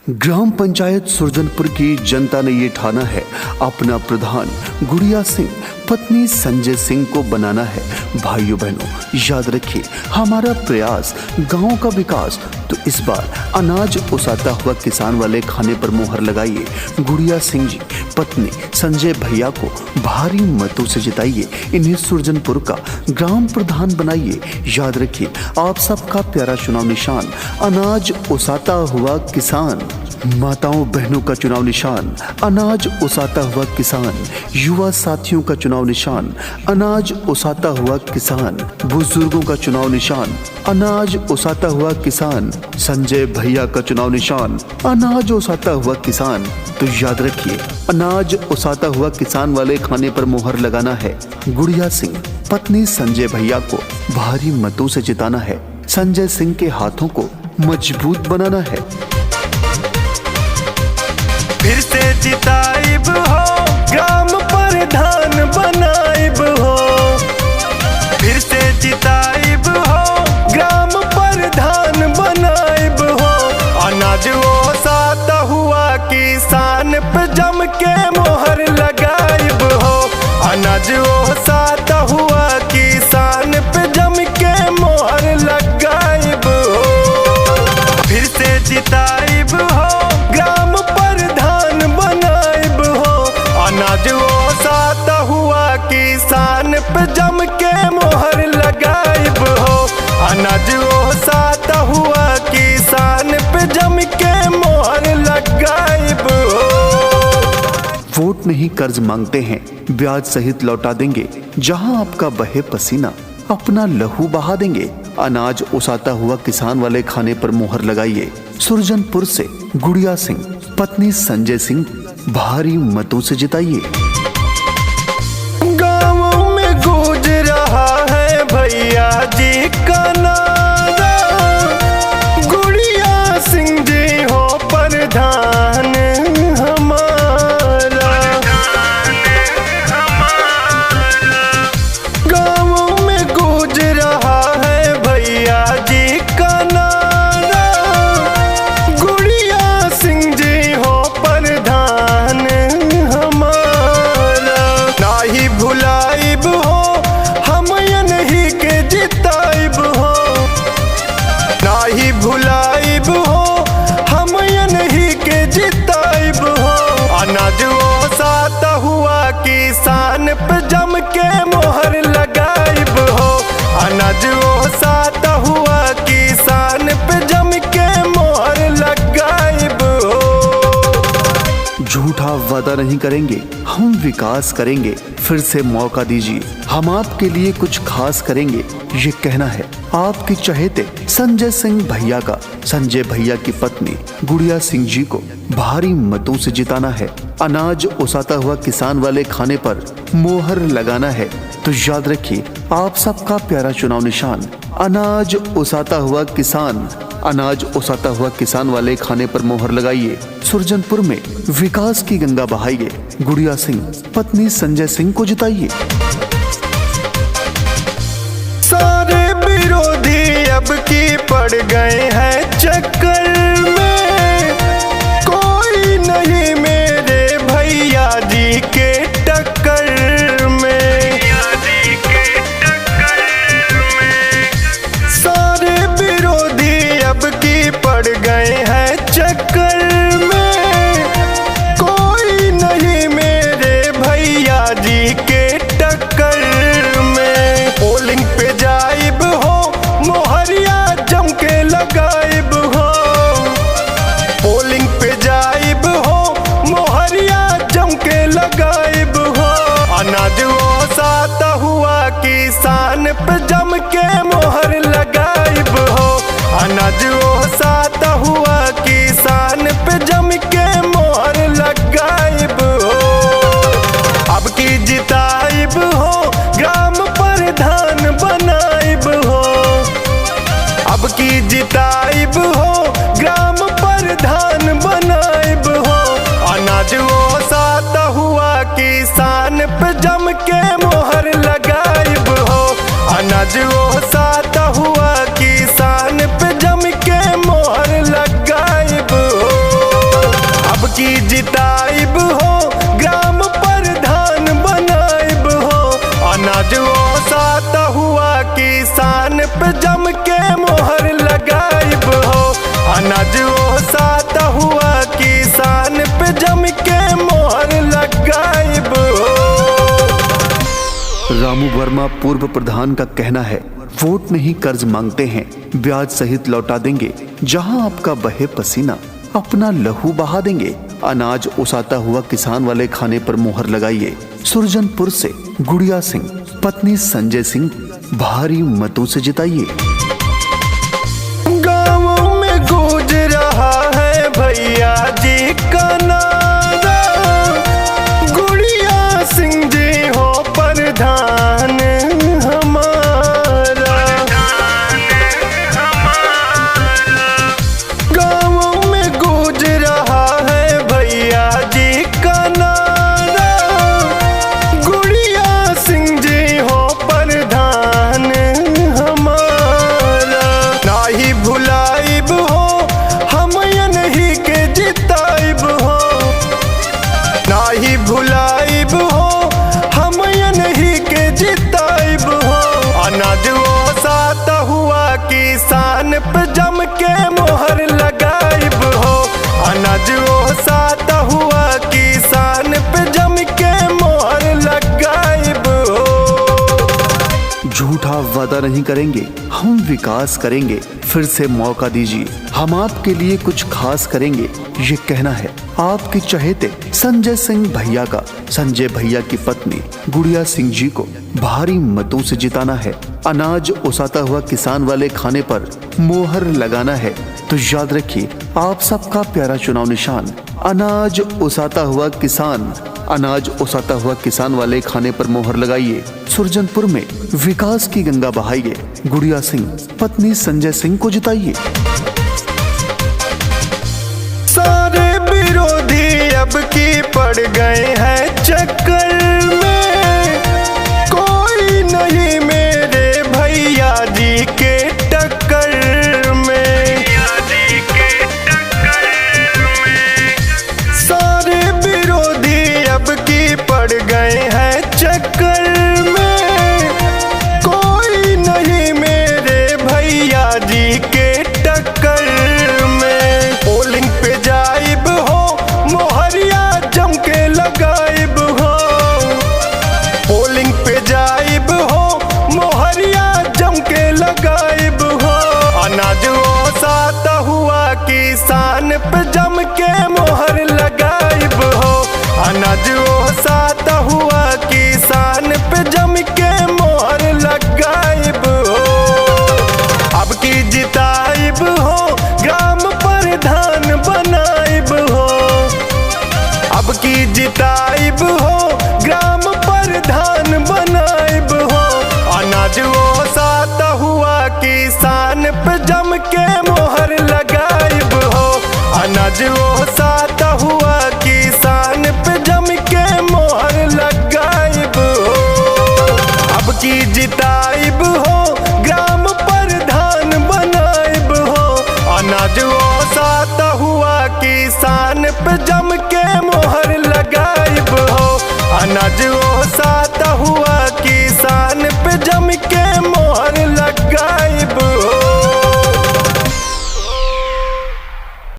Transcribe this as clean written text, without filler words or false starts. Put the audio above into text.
Gram panchayat Surajanpur की जनता ने ये ठाना है अपना प्रधान गुड़िया सिंह पत्नी संजय सिंह को बनाना है। भाइयों बहनों, याद रखिए हमारा प्रयास गांव का विकास। तो इस बार अनाज ओसाता हुआ किसान वाले खाने पर मोहर लगाइए। गुड़िया सिंह जी पत्नी संजय भैया को भारी मतों से जिताइए। इन्हें सुरजनपुर का ग्राम प्रधान बनाइए। याद रखिए आप सबका प्यारा चुनाव निशान अनाज ओसाता हुआ किसान। माताओं बहनों का चुनाव निशान अनाज ओसाता हुआ किसान। युवा साथियों का चुनाव निशान अनाज ओसाता हुआ किसान। बुजुर्गों का चुनाव निशान अनाज ओसाता हुआ किसान। संजय भैया का चुनाव निशान अनाज ओसाता हुआ किसान। तो याद रखिए अनाज ओसाता हुआ किसान वाले खाने पर मोहर लगाना है। गुड़िया सिंह पत्नी संजय भैया को भारी मतों से जिताना है। संजय सिंह के हाथों को मजबूत बनाना है। फिर से जिताइब हो ग्राम प्रधान बनाइब हो। फिर से जिताइब हो ग्राम प्रधान बनाइब हो। अनाज ओसाता हुआ किसान पे जम के मोहर लगाइब हो। अनाज ओसाता हुआ किसान पे जम के मोहर लगाइब हो। फिर से जिताइब हो ग्राम प्रधान बनाइब हो। अनाज ओसाता हुआ किसान पे जम के मोहर लगाइब हो। अनाज ओसाता हुआ किसान पे जम के मोहर लगाइब हो। वोट नहीं कर्ज मांगते हैं, ब्याज सहित लौटा देंगे। जहां आपका बहे पसीना अपना लहू बहा देंगे। अनाज ओसाता हुआ किसान वाले खाने पर मोहर लगाइए। सुरजनपुर से गुड़िया सिंह पत्नी संजय सिंह भारी मतों से जिताइए। गाँव में गूंज रहा है भैया जी का नारा। गुड़िया सिंह जी हो प्रधान हमारा। गाँव में गूंज रहा है भैया जी का नारा। गुड़िया सिंह जी हो प्रधान हमारा। नाही भुलाइब हो हम नहीं के जिताइब हो। नाही भुलाइब हो हम नहीं के जिताइब हो। अनाज ओसाता हुआ किसान पे जम के मोहर लगाइब हो। अनाज ओसाता हुआ किसान पे जम के मोहर लगाइब हो। झूठा वादा नहीं करेंगे, हम विकास करेंगे। फिर से मौका दीजिए, हम आपके लिए कुछ खास करेंगे। ये कहना है आपके चहेते संजय सिंह भैया का। संजय भैया की पत्नी गुड़िया सिंह जी को भारी मतों से जिताना है। अनाज ओसाता हुआ किसान वाले खाने पर मोहर लगाना है। तो याद रखिए आप सबका प्यारा चुनाव निशान अनाज ओसाता हुआ किसान। अनाज ओसाता हुआ किसान वाले खाने पर मोहर लगाइए। सुरजनपुर में विकास की गंगा बहाइए। गुड़िया सिंह पत्नी संजय सिंह को जिताइए। सारे विरोधी अब की पड़ गए हैं चक्कर में। कोई नहीं मेरे भैया जी के टक्कर में। सारे विरोधी अब की पड़ गए हैं चक्कर में। कोई नहीं मेरे भैया जी के टक्कर में। पोलिंग पे जाइब हो मोहरिया जम के लगाइब हो। पोलिंग पे जाइब हो मोहरिया जम के लगाइब हो। अनाज ओसाता हुआ किसान पे जम के मोहर लगाइब हो। अनाज ओसाता हुआ किसान पे जम के मोहर लगाइब हो। अब की जिताइब हो ग्राम प्रधान बनाइब हो। अब की जिताइब हो ग्राम प्रधान बनाइब हो। अनाज ओसाता हुआ किसान पे जम के मोहर लगाइब हो। अनाज ओसाता हुआ किसान पे जम के मोहर लगाइब हो। की जिताइब हो, ग्राम प्रधान बनाइब हो। अनाज ओसाता हुआ किसान पे जम के मोहर लगाइब हो। अनाज ओसाता हुआ किसान पे जम के मोहर लगाइब हो। रामू वर्मा पूर्व प्रधान का कहना है, वोट नहीं कर्ज मांगते हैं, ब्याज सहित लौटा देंगे। जहां आपका बहे पसीना, अपना लहू बहा देंगे। अनाज ओसाता हुआ किसान वाले खाने पर मोहर लगाइए। सुरजनपुर से गुड़िया सिंह पत्नी संजय सिंह भारी मतों से जिताइए। गाँव में गूंज रहा है भैया जी का नारा, गुड़िया सिंह जी हो प्रधान हमारा। गाँव में गूंज रहा है भैया जी का नारा, गुड़िया सिंह जी हो प्रधान हमारा। ना ही भुलाइब हो, हम नहीं के जिताइब हो। ना ही भुलाइब हो, हम नहीं के जिताइब हो। अनाज ओसाता हुआ किसान पे जम के मोहर लगाइब हो। अनाज ओसाता हुआ किसान पे जम के मोहर लगाइब हो। झूठा वादा नहीं करेंगे, हम विकास करेंगे। फिर से मौका दीजिए, हम आपके लिए कुछ खास करेंगे। ये कहना है आपके चहेते संजय सिंह भैया का। संजय भैया की पत्नी गुड़िया सिंह जी को भारी मतों से जिताना है। अनाज ओसाता हुआ किसान वाले खाने पर मोहर लगाना है। तो याद रखिए, आप सबका प्यारा चुनाव निशान अनाज ओसाता हुआ किसान। अनाज ओसाता हुआ किसान वाले खाने पर मोहर लगाइए। सुरजनपुर में विकास की गंगा बहाइए। गुड़िया सिंह पत्नी संजय सिंह को जिताइए। सारे विरोधी अब की पड़ गए हैं चक्कर में, कोई नहीं मेरे भैया जी के टक्कर में। सारे विरोधी अब की पड़ गए हैं चक्कर में, कोई नहीं मेरे भैया जी के टक्कर में। पोलिंग पे जाइब हो, मोहरिया जम के लगाइब हो। पोलिंग पे जाइब हो, मोहरिया जम के लगाइब हो। अनाज ओसाता हुआ किसान पे जम के मोहर लगाइब हो। अनाज ओसाता हुआ किसान पे जम के मोहर लगाइब हो। अब की जिताइब हो, ग्राम प्रधान बनाइब हो। अब की जिताइब हो, ग्राम प्रधान बनाइब हो। अनाज ओसाता हुआ किसान पे जम के मोहर लगाइब हो। अनाज ओसाता हुआ किसान पे जम के मोहर लगाइब हो। अब की जिताइब हो, ग्राम प्रधान बनाइब हो। अनाज ओसाता हुआ किसान पे जम के मोहर लगाइब हो। अनाज ओसाता हुआ किसान पे जम के मोहर लगाइब